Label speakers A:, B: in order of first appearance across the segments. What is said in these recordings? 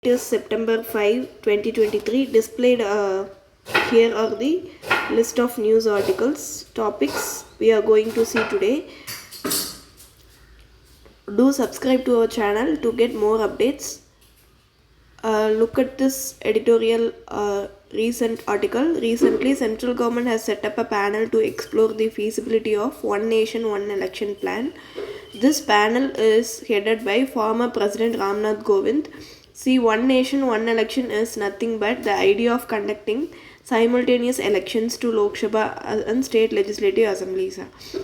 A: It is September 5, 2023. Displayed here are the list of news articles, topics we are going to see today. Do subscribe to our channel to get more updates. Look at this editorial recent article. Recently, central government has set up a panel to explore the feasibility of one nation, one election plan. This panel is headed by former President Ramnath Kovind. See, one nation, one election is nothing but the idea of conducting simultaneous elections to Lok Sabha and state legislative assemblies.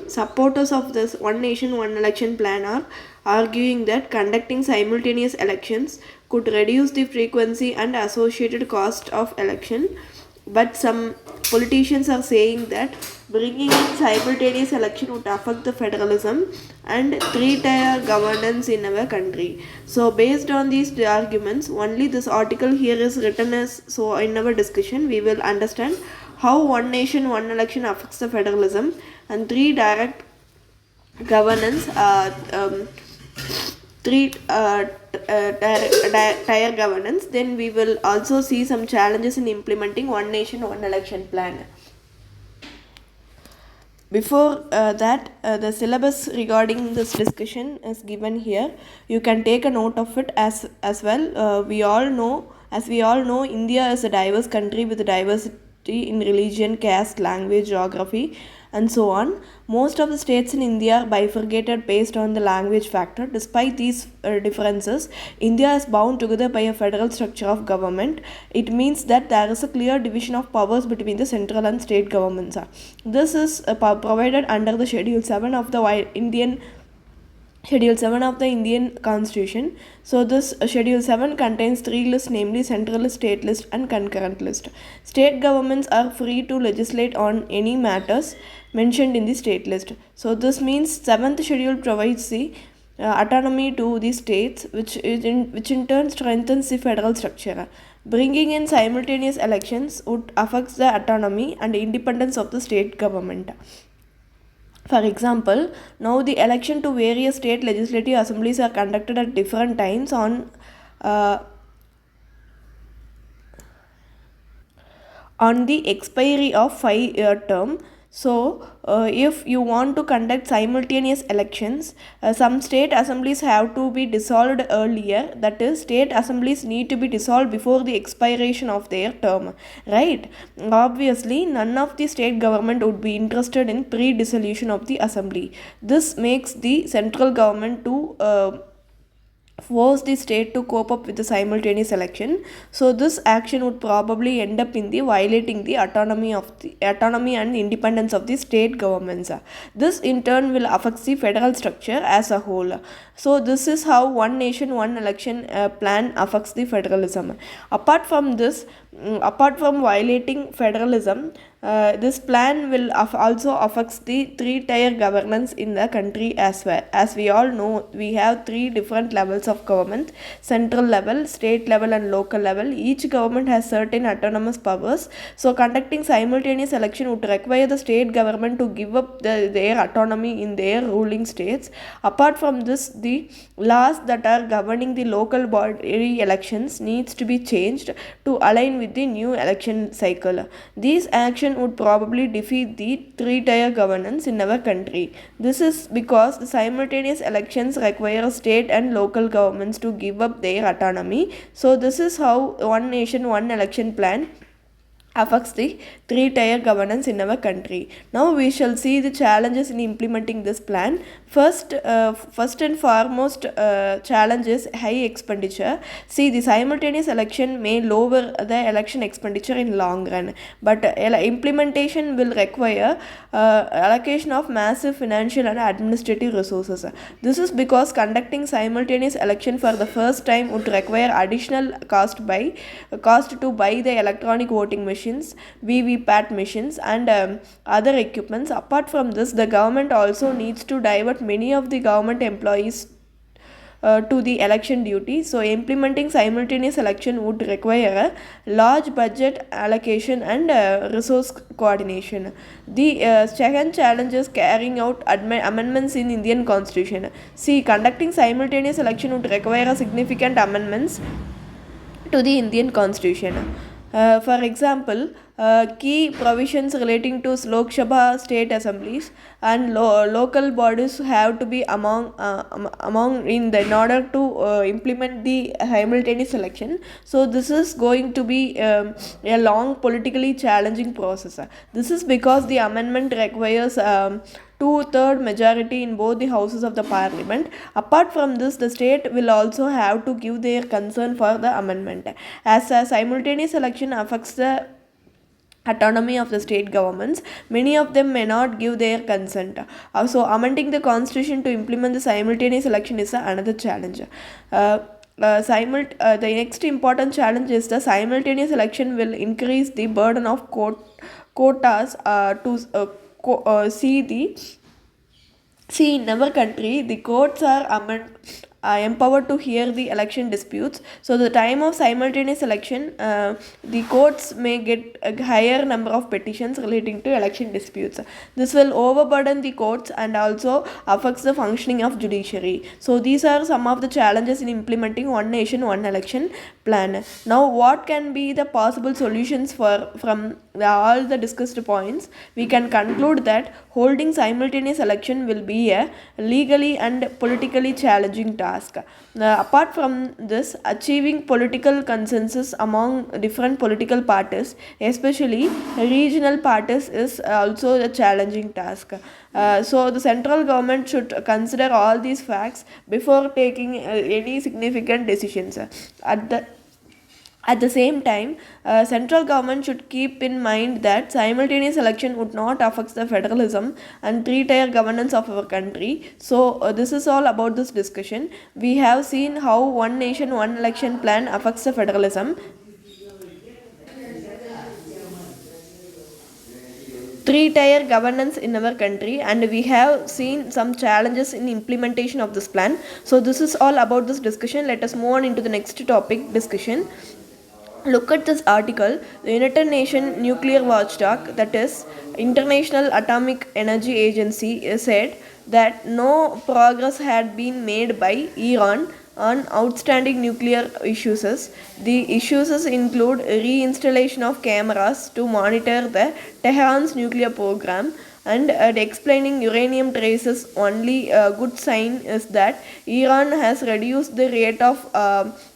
A: Supporters of this one nation, one election plan are arguing that conducting simultaneous elections could reduce the frequency and associated cost of election, but some politicians are saying that bringing in simultaneous election would affect the federalism and three-tier governance in our country. So based on these arguments, only this article here is written as, so in our discussion we will understand how one nation, one election affects the federalism and three direct governance, tier governance. Then we will also see some challenges in implementing one nation, one election plan. Before that, the syllabus regarding this discussion is given here. You can take a note of it as well. We all know, India is a diverse country with diversity in religion, caste, language, geography, and so on. Most of the states in India are bifurcated based on the language factor. Despite these differences, India is bound together by a federal structure of government. It means that there is a clear division of powers between the central and state governments. This is provided under the Schedule 7 of the Indian Constitution. So this Schedule 7 contains three lists, namely central list, state list and concurrent list. State governments are free to legislate on any matters mentioned in the state list. So this means 7th schedule provides the autonomy to the states, which in turn strengthens the federal structure. Bringing in simultaneous elections would affect the autonomy and independence of the state government. For example, now the election to various state legislative assemblies are conducted at different times on the expiry of 5-year term. So, if you want to conduct simultaneous elections, some state assemblies have to be dissolved earlier. That is, state assemblies need to be dissolved before the expiration of their term, right? Obviously, none of the state government would be interested in pre-dissolution of the assembly. This makes the central government to force the state to cope up with the simultaneous election. So this action would probably end up in the violating the autonomy and independence of the state governments. This in turn will affect the federal structure as a whole. So this is how one nation, one election plan affects the federalism. Apart from violating federalism, this plan will also affects the three-tier governance in the country as well. As we all know, we have three different levels of government: central level, state level and local level. Each government has certain autonomous powers. So conducting simultaneous election would require the state government to give up their autonomy in their ruling states. Apart from this, the laws that are governing the local body elections needs to be changed to align with the new election cycle. These actions would probably defeat the three-tier governance in our country. This is because the simultaneous elections require state and local governments to give up their autonomy. So this is how one nation, one election plan affects the three-tier governance in our country. Now we shall see the challenges in implementing this plan. First and foremost challenge is high expenditure. See, the simultaneous election may lower the election expenditure in long run, but implementation will require allocation of massive financial and administrative resources. This is because conducting simultaneous election for the first time would require additional cost to buy the electronic voting machines, VVPAT machines and other equipments. Apart from this, the government also needs to divert many of the government employees to the election duty. So implementing simultaneous election would require a large budget allocation and resource coordination. The second challenge is carrying out amendments in Indian Constitution. See, conducting simultaneous election would require significant amendments to the Indian Constitution. For example, key provisions relating to Lok Sabha state assemblies and local bodies have to be among in order to implement the simultaneous election. So this is going to be a long politically challenging process. This is because the amendment requires two-third majority in both the houses of the parliament. Apart from this, the state will also have to give their concern for the amendment. As a simultaneous election affects the autonomy of the state governments, many of them may not give their consent. So amending the constitution to implement the simultaneous election is another challenge. The next important challenge is the simultaneous election will increase the burden of quotas See, in our country, the courts are empowered to hear the election disputes. So, the time of simultaneous election, the courts may get a higher number of petitions relating to election disputes. This will overburden the courts and also affects the functioning of judiciary. So, these are some of the challenges in implementing one nation, one election plan. Now, what can be the possible solutions from all the discussed points? We can conclude that holding simultaneous election will be a legally and politically challenging task. Apart from this, achieving political consensus among different political parties, especially regional parties, is also a challenging task. So the central government should consider all these facts before taking any significant decisions. At the same time, central government should keep in mind that simultaneous election would not affect the federalism and three-tier governance of our country. So this is all about this discussion. We have seen how one nation, one election plan affects the federalism. Three-tier governance in our country, and we have seen some challenges in implementation of this plan. So this is all about this discussion. Let us move on into the next topic discussion. Look at this article. The United Nations Nuclear Watchdog, that is International Atomic Energy Agency, said that no progress had been made by Iran on outstanding nuclear issues. The issues include reinstallation of cameras to monitor the Tehran's nuclear program, and explaining uranium traces. Only good sign is that Iran has reduced the rate of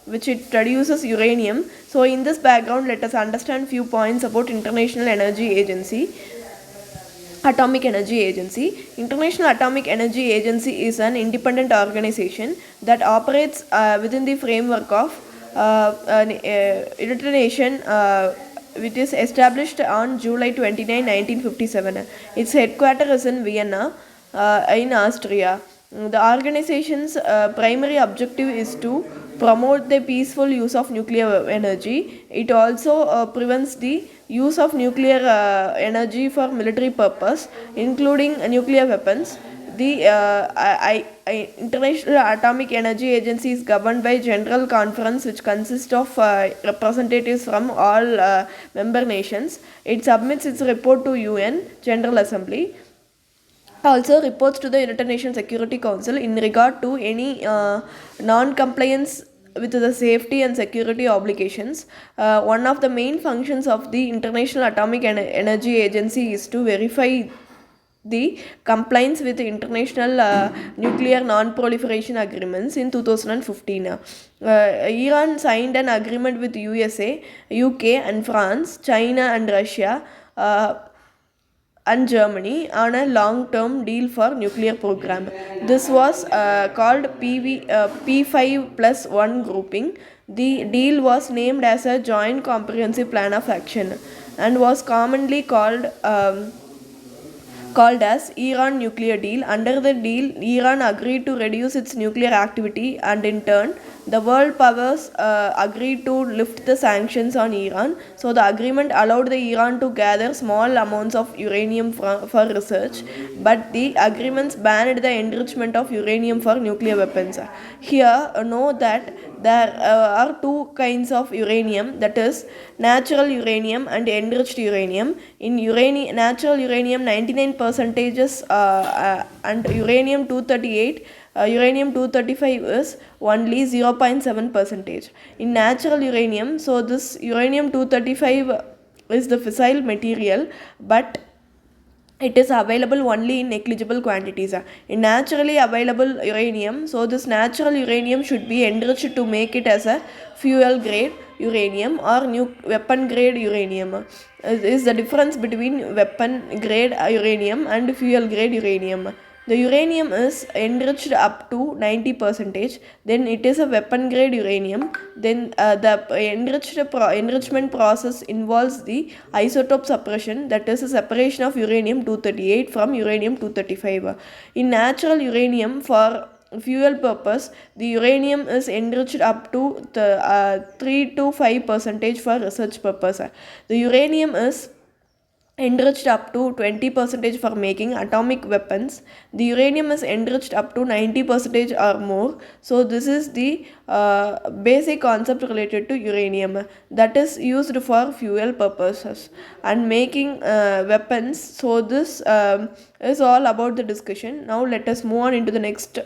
A: which it produces uranium. So in this background, let us understand few points about International Atomic Energy Agency. International Atomic Energy Agency is an independent organization that operates within the framework of United Nations, which is established on July 29, 1957. Its headquarters is in Vienna, in Austria. The organization's primary objective is to promote the peaceful use of nuclear energy. It also prevents the use of nuclear energy for military purpose, including nuclear weapons. The International Atomic Energy Agency is governed by General Conference, which consists of representatives from all member nations. It submits its report to UN General Assembly. Also reports to the United Nations Security Council in regard to any non-compliance with the safety and security obligations. One of the main functions of the International Atomic Energy Agency is to verify the compliance with the international nuclear non-proliferation agreements. In 2015, Iran signed an agreement with USA, UK and France, China and Russia and Germany on a long-term deal for nuclear program. This was called P5+1 grouping. The deal was named as a Joint Comprehensive Plan of Action and was commonly called as Iran Nuclear Deal. Under the deal, Iran agreed to reduce its nuclear activity, and in turn, the world powers agreed to lift the sanctions on Iran. So the agreement allowed the Iran to gather small amounts of uranium for research, but the agreements banned the enrichment of uranium for nuclear weapons. Here, know that there are two kinds of uranium, that is natural uranium and enriched uranium. In natural uranium, 99% and uranium 238 uranium 235 is only 0.7 percentage. In natural uranium, so this uranium 235 is the fissile material, but it is available only in negligible quantities. In naturally available uranium, so this natural uranium should be enriched to make it as a fuel grade uranium or weapon grade uranium. Is the difference between weapon grade uranium and fuel grade uranium. The uranium is enriched up to 90 percentage, then it is a weapon grade uranium. Then the enrichment process involves the isotope suppression, that is a separation of uranium 238 from uranium 235. In natural uranium, for fuel purpose, the uranium is enriched up to 3 to 5 percentage for research purpose. The uranium is enriched up to 20 percentage for making atomic weapons. The uranium is enriched up to 90 percentage or more. So this is the basic concept related to uranium that is used for fuel purposes and making weapons. So this is all about the discussion. Now let us move on into the next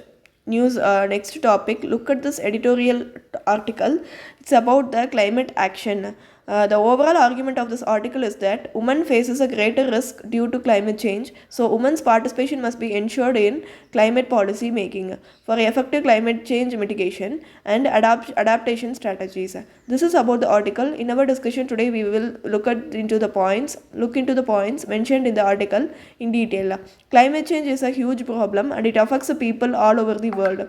A: next topic. Look at this editorial article. It's about the climate action. The overall argument of this article is that women faces a greater risk due to climate change, so women's participation must be ensured in climate policy making for effective climate change mitigation and adaptation strategies. This is about the article. In our discussion today, we will look into the points mentioned in the article in detail. Climate change is a huge problem and it affects the people all over the world.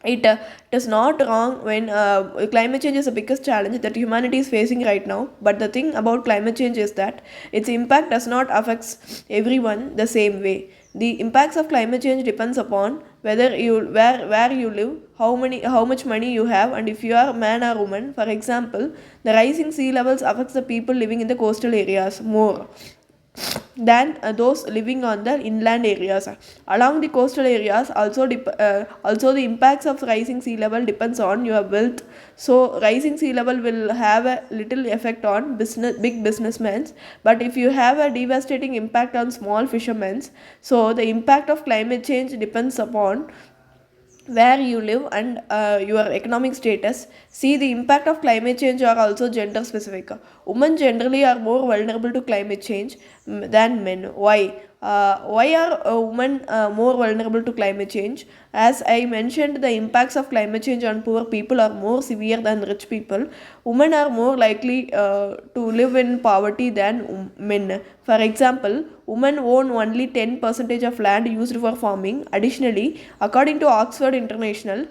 A: It is not wrong when climate change is the biggest challenge that humanity is facing right now. But the thing about climate change is that its impact does not affect everyone the same way. The impacts of climate change depends upon where you live, how much money you have, and if you are a man or woman. For example, the rising sea levels affects the people living in the coastal areas more than those living on the inland areas. Along the coastal areas, also the impacts of rising sea level depends on your wealth. So rising sea level will have a little effect on big businessmen, but if you have a devastating impact on small fishermen, so the impact of climate change depends upon where you live and your economic status. See, the impact of climate change are also gender specific. Women generally are more vulnerable to climate change than men. Why? Why are women more vulnerable to climate change? As I mentioned, the impacts of climate change on poor people are more severe than rich people. Women are more likely to live in poverty than men. For example, women own only 10% of land used for farming. Additionally, according to Oxford International,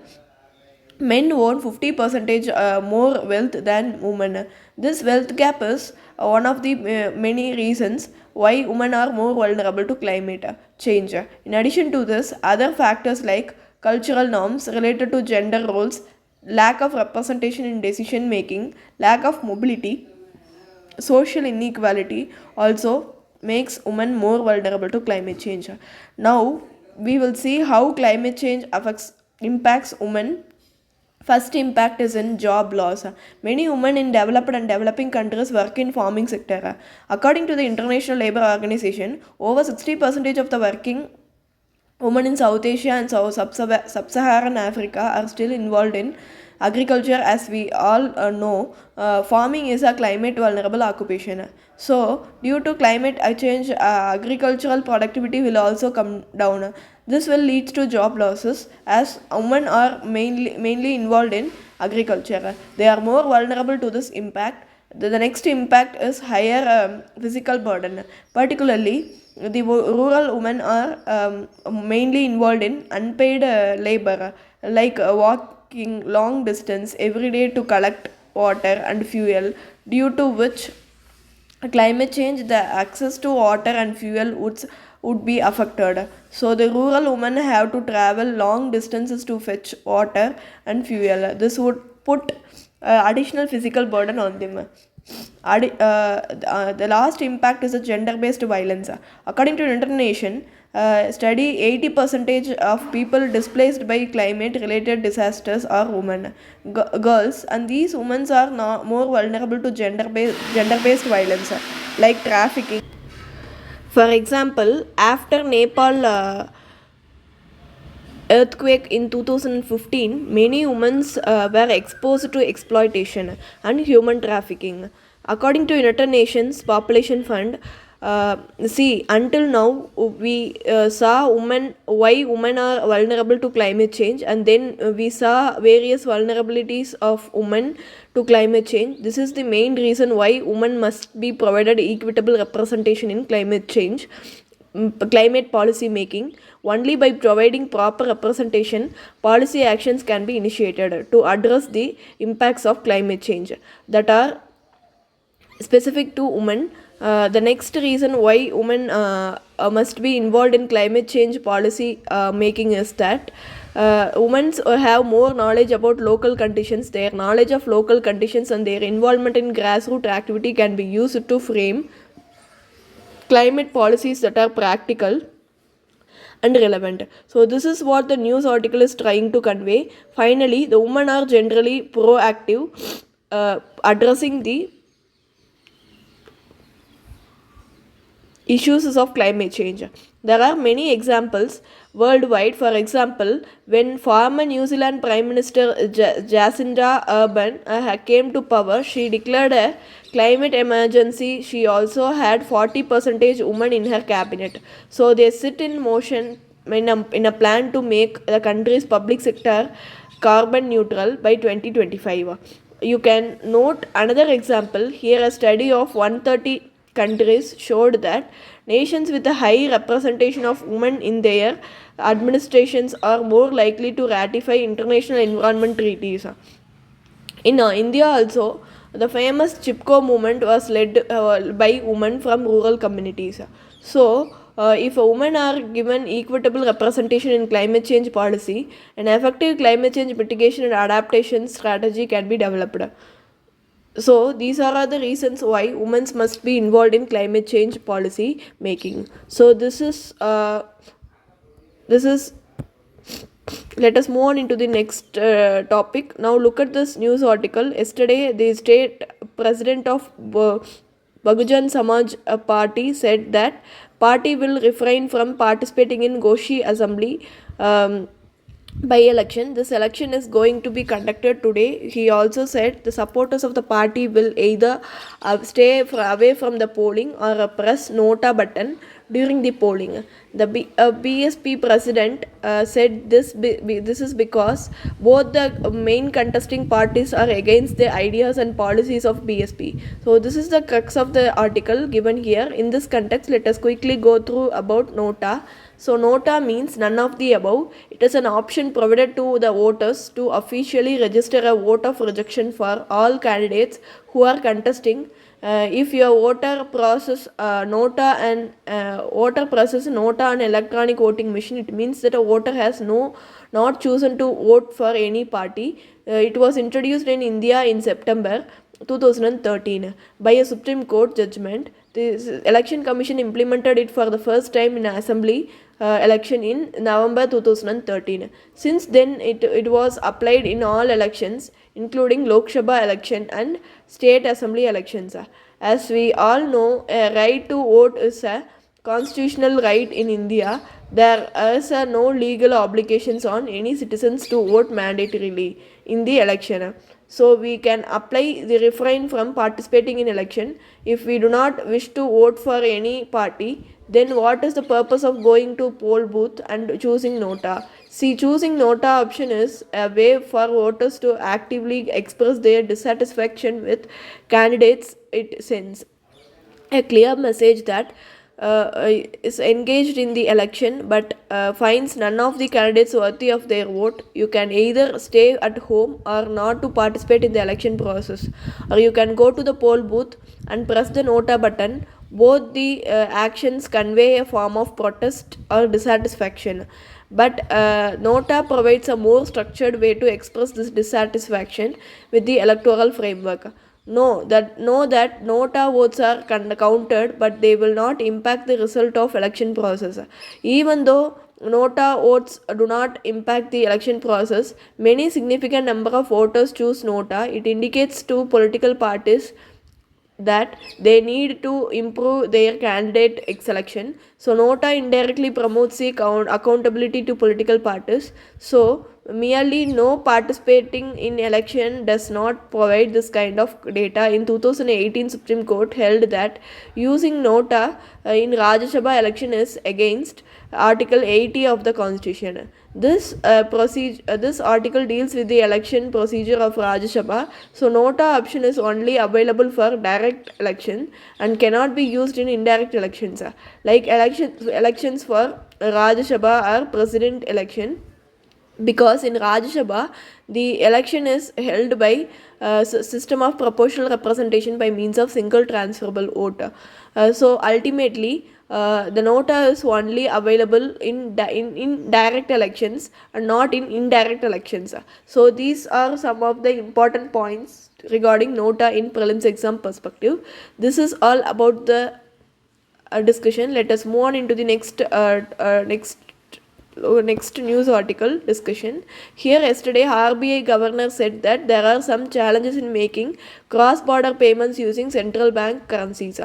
A: men own 50% more wealth than women. This wealth gap is one of the many reasons why women are more vulnerable to climate change. In addition to this, other factors like cultural norms related to gender roles, lack of representation in decision making, lack of mobility, social inequality also makes women more vulnerable to climate change. Now we will see how climate change impacts women. First impact is in job loss. Many women in developed and developing countries work in farming sector. According to the International Labour Organization, over 60% of the working women in South Asia and Sub-Saharan Africa are still involved in agriculture. As we all know, farming is a climate vulnerable occupation. So, due to climate change, agricultural productivity will also come down. This will lead to job losses as women are mainly involved in agriculture. They are more vulnerable to this impact. The next impact is higher physical burden. Particularly, the rural women are mainly involved in unpaid labor, like walking long distance every day to collect water and fuel, due to which climate change, the access to water and fuel would be affected. So the rural women have to travel long distances to fetch water and fuel. This would put additional physical burden on them. The last impact is a gender-based violence. According to United Nations study, 80% of people displaced by climate-related disasters are women, girls, and these women are more vulnerable to gender-based violence, like trafficking. For example, after Nepal earthquake in 2015, many women were exposed to exploitation and human trafficking. According to United Nations Population Fund, until now we saw why women are vulnerable to climate change, and then we saw various vulnerabilities of women to climate change. This is the main reason why women must be provided equitable representation in climate policy making. Only by providing proper representation, policy actions can be initiated to address the impacts of climate change that are specific to women. The next reason why women must be involved in climate change policy making is that women have more knowledge about local conditions. Their knowledge of local conditions and their involvement in grassroots activity can be used to frame climate policies that are practical and relevant. So, this is what the news article is trying to convey. Finally, the women are generally proactive, addressing the issues of climate change. There are many examples worldwide. For example, when former New Zealand Prime Minister Jacinda Ardern came to power, she declared a climate emergency. She also had 40% women in her cabinet. So they sit in motion in a plan to make the country's public sector carbon neutral by 2025. You can note another example here. A study of 130 countries showed that nations with a high representation of women in their administrations are more likely to ratify international environment treaties. In India also, the famous Chipko movement was led by women from rural communities. So, if women are given equitable representation in climate change policy, an effective climate change mitigation and adaptation strategy can be developed. So these are the reasons why women must be involved in climate change policy making. So this is let us move on into the next topic. Now look at this news article. Yesterday, the state president of Bahujan Samaj party said that party will refrain from participating in Ghosi assembly by election. This election is going to be conducted today. He also said the supporters of the party will either away from the polling or press NOTA button during the polling. The BSP president said this is because both the main contesting parties are against the ideas and policies of BSP. So this is the crux of the article given here. In this context, let us quickly go through about NOTA. So NOTA means none of the above. It is an option provided to the voters to officially register a vote of rejection for all candidates who are contesting. If your voter process NOTA on electronic voting machine, it means that a voter has not chosen to vote for any party. It was introduced in India in September 2013 by a Supreme Court judgment. The Election Commission implemented it for the first time in assembly election in November 2013. Since then, it was applied in all elections, including Lok Sabha election and state assembly elections. As we all know, a right to vote is a constitutional right in India. There is no legal obligations on any citizens to vote mandatorily in the election. So we can apply the refrain from participating in election. If we do not wish to vote for any party, then what is the purpose of going to poll booth and choosing NOTA? See, choosing NOTA option is a way for voters to actively express their dissatisfaction with candidates. It sends a clear message that is engaged in the election but finds none of the candidates worthy of their vote. You can either stay at home or not to participate in the election process, or you can go to the poll booth and press the NOTA button. Both the actions convey a form of protest or dissatisfaction, but NOTA provides a more structured way to express this dissatisfaction with the electoral framework. Know that NOTA votes are counted, but they will not impact the result of election process. Even though NOTA votes do not impact the election process, many significant number of voters choose NOTA. It indicates to political parties that they need to improve their candidate selection. So NOTA indirectly promotes the accountability to political parties. So merely no participating in election does not provide this kind of data. In 2018, Supreme Court held that using NOTA in Rajya Sabha election is against Article 80 of the Constitution. This article deals with the election procedure of Rajya Sabha. So NOTA option is only available for direct election and cannot be used in indirect elections. Like elections for Rajya Sabha or president election, because in Rajya Sabha the election is held by system of proportional representation by means of single transferable vote. So ultimately the NOTA is only available in direct elections and not in indirect elections. So these are some of the important points regarding NOTA in prelims exam perspective. This is all about the discussion. Let us move on into the next news article discussion. Here yesterday RBI governor said that there are some challenges in making cross-border payments using central bank currencies.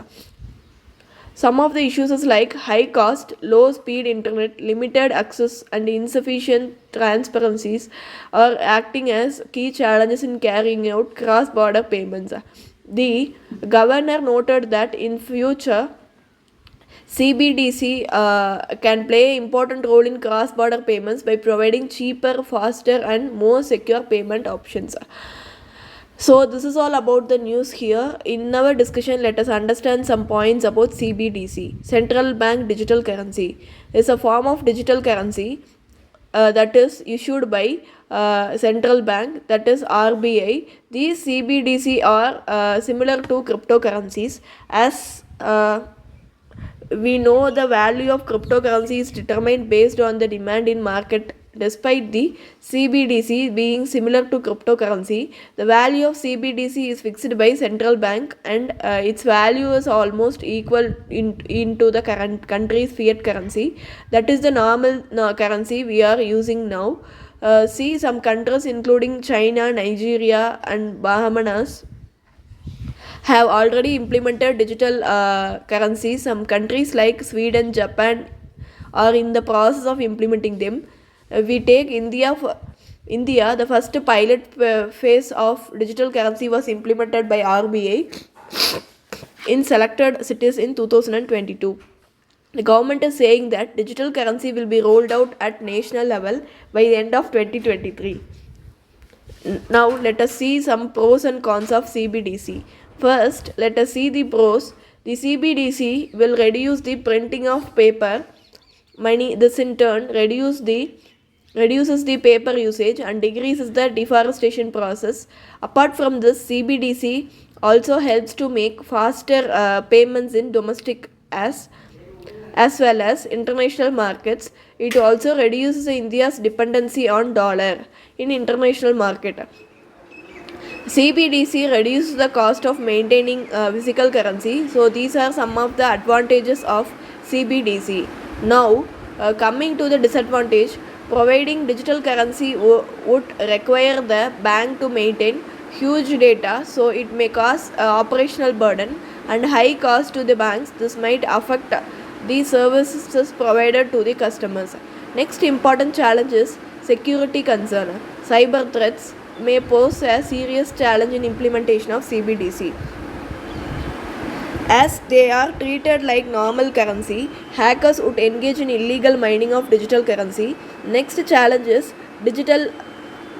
A: Some of the issues is like high cost, low speed internet, limited access and insufficient transparencies are acting as key challenges in carrying out cross-border payments. The governor noted that in future CBDC can play an important role in cross-border payments by providing cheaper, faster and more secure payment options. So this is all about the news here. In our discussion, let us understand some points about CBDC. Central Bank Digital Currency is a form of digital currency that is issued by central bank, that is RBI. These CBDC are similar to cryptocurrencies. As we know, the value of cryptocurrency is determined based on the demand in market. Despite the CBDC being similar to cryptocurrency, the value of CBDC is fixed by central bank and its value is almost equal into the current country's fiat currency. That is the normal currency we are using now. See, some countries including China, Nigeria and Bahamas have already implemented digital currencies. Some countries like Sweden, Japan are in the process of implementing them. We take India. India, the first pilot phase of digital currency was implemented by RBI in selected cities in 2022. The government is saying that digital currency will be rolled out at national level by the end of 2023. Now let us see some pros and cons of CBDC. First, let us see the pros. The CBDC will reduce the printing of paper money. This in turn reduces the paper usage and decreases the deforestation process. Apart from this, CBDC also helps to make faster payments in domestic as well as international markets. It also reduces India's dependency on dollar in international market. CBDC reduces the cost of maintaining physical currency. So these are some of the advantages of CBDC. Now coming to the disadvantage, providing digital currency would require the bank to maintain huge data, so it may cause operational burden and high cost to the banks. This might affect the services provided to the customers. Next important challenge is security concern. Cyber threats may pose a serious challenge in implementation of CBDC. As they are treated like normal currency, hackers would engage in illegal mining of digital currency. Next challenge is digital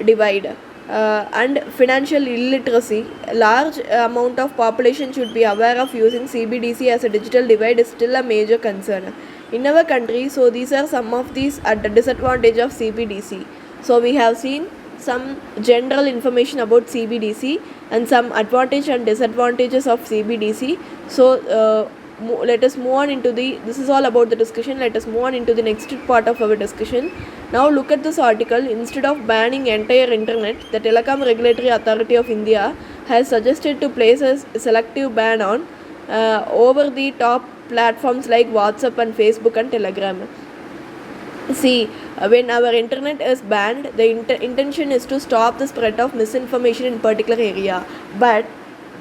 A: divide and financial illiteracy. A large amount of population should be aware of using CBDC, as a digital divide is still a major concern in our country. So these are some of these at the disadvantage of CBDC. So we have seen some general information about CBDC and some advantage and disadvantages of CBDC. So let us move on into this is all about the discussion. Let us move on into the next part of our discussion. Now look at this article. Instead of banning entire internet, the Telecom Regulatory Authority of India has suggested to place a selective ban on over the top platforms like WhatsApp and Facebook and Telegram. See, when our internet is banned, the intention is to stop the spread of misinformation in particular area. But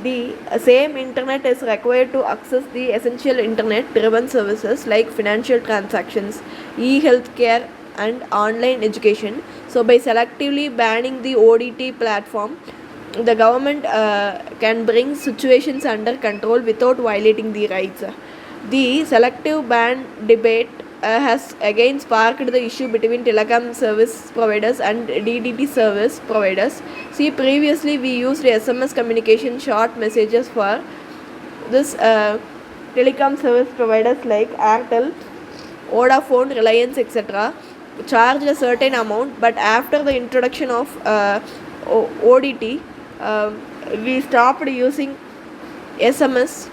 A: The same internet is required to access the essential internet driven services like financial transactions, e-healthcare and online education. So by selectively banning the ODT platform, the government can bring situations under control without violating the rights. The selective ban debate has again sparked the issue between telecom service providers and DDT service providers. See, previously we used SMS communication short messages for this telecom service providers like Airtel, Vodafone, Reliance, etc. charged a certain amount, but after the introduction of ODT, we stopped using SMS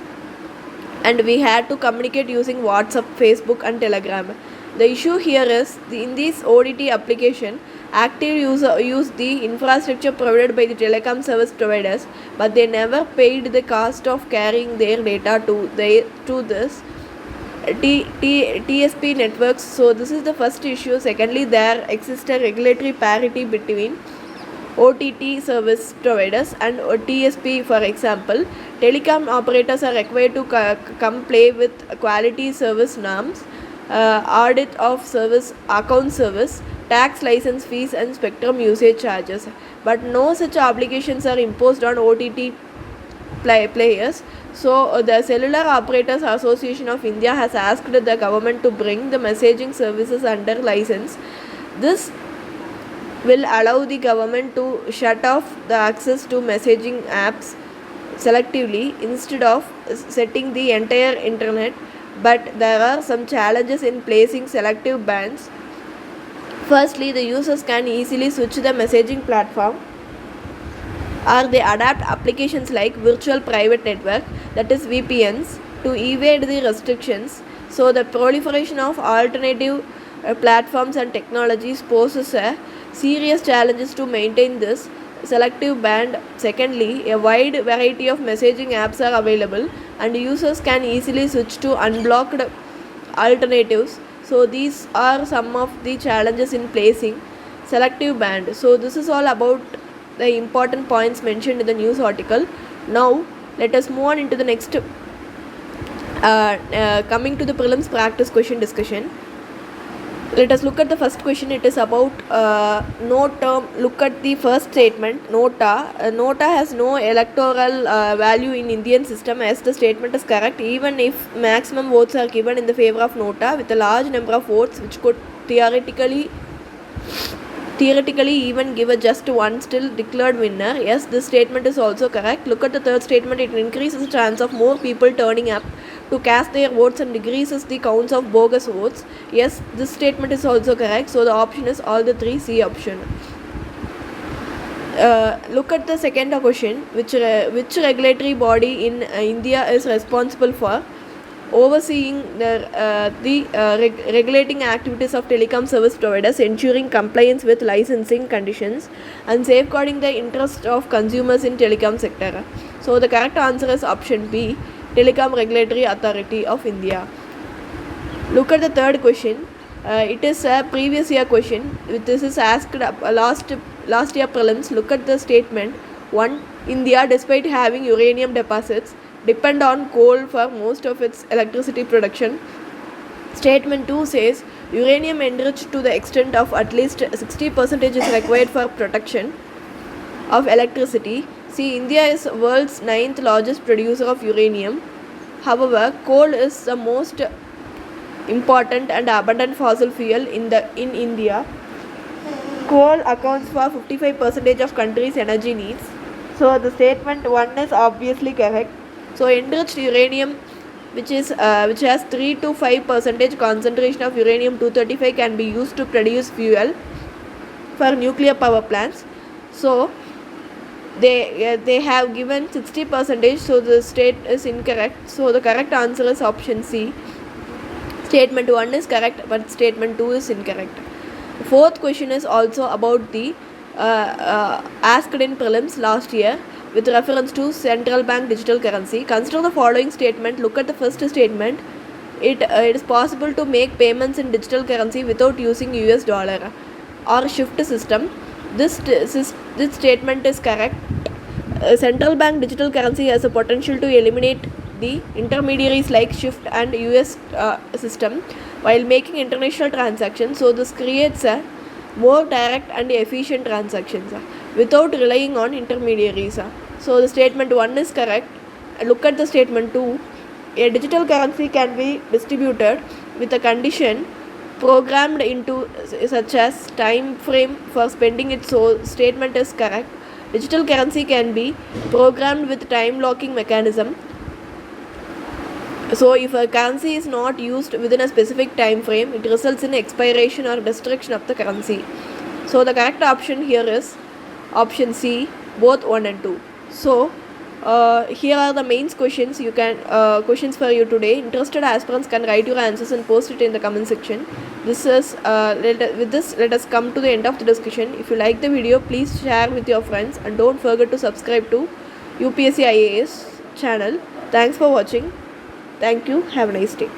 A: and we had to communicate using WhatsApp, Facebook and Telegram. The issue here is in this ODT application, active user use the infrastructure provided by the telecom service providers, but they never paid the cost of carrying their data to this TSP networks. So this is the first issue. Secondly, there exists a regulatory parity between OTT service providers and TSP. For example, telecom operators are required to comply with quality service norms, audit of service, account service, tax license fees and spectrum usage charges. But no such obligations are imposed on OTT players. So the Cellular Operators Association of India has asked the government to bring the messaging services under license. This will allow the government to shut off the access to messaging apps selectively instead of setting the entire internet. But there are some challenges in placing selective bans. Firstly, the users can easily switch the messaging platform, or they adapt applications like virtual private network, that is VPNs, to evade the restrictions. So the proliferation of alternative platforms and technologies poses a serious challenges to maintain this selective ban. Secondly, a wide variety of messaging apps are available and users can easily switch to unblocked alternatives. So these are some of the challenges in placing selective ban. So this is all about the important points mentioned in the news article. Now let us move on into the next coming to the prelims practice question discussion. Let us look at the first question. It is about NOTA. Look at the first statement. NOTA. NOTA has no electoral value in Indian system, as the statement is correct. Even if maximum votes are given in the favor of NOTA with a large number of votes, which could theoretically even give a just one still declared winner. Yes, this statement is also correct. Look at the third statement. It increases the chance of more people turning up to cast their votes and decreases the counts of bogus votes. Yes, this statement is also correct. So the option is all the three. C option. Look at the second question. Which regulatory body in India is responsible for overseeing regulating activities of telecom service providers, ensuring compliance with licensing conditions and safeguarding the interest of consumers in telecom sector? So the correct answer is option B, Telecom Regulatory Authority of India. Look at the third question. It is a previous year question. This is asked last year prelims. Look at the statement. 1. India, despite having uranium deposits, depend on coal for most of its electricity production. Statement 2 says uranium enriched to the extent of at least 60% is required for production of electricity. See, India is world's 9th largest producer of uranium. However, coal is the most important and abundant fossil fuel in India. Coal accounts for 55% of country's energy needs. So the statement 1 is obviously correct. So enriched uranium, which has 3 to 5% concentration of uranium 235, can be used to produce fuel for nuclear power plants. So they have given 60%, so the state is incorrect. So the correct answer is option C. Statement 1 is correct, but statement 2 is incorrect. Fourth question is also about the asked in prelims last year with reference to central bank digital currency. Consider the following statement. Look at the first statement. It is possible to make payments in digital currency without using US dollar or shift system. This statement is correct. Central bank digital currency has a potential to eliminate the intermediaries like SWIFT and US system while making international transactions. So this creates a more direct and efficient transactions without relying on intermediaries. So the statement 1 is correct. Look at the statement 2. A digital currency can be distributed with a condition programmed into such as time frame for spending it. So statement is correct. Digital currency can be programmed with time locking mechanism. So if a currency is not used within a specific time frame, it results in expiration or destruction of the currency. So the correct option here is option C, both 1 and 2. So here are the mains questions. You can questions for you today. Interested aspirants can write your answers and post it in the comment section. This is with this, let us come to the end of the discussion. If you like the video, please share with your friends and don't forget to subscribe to UPSC IAS channel. Thanks for watching. Thank you. Have a nice day.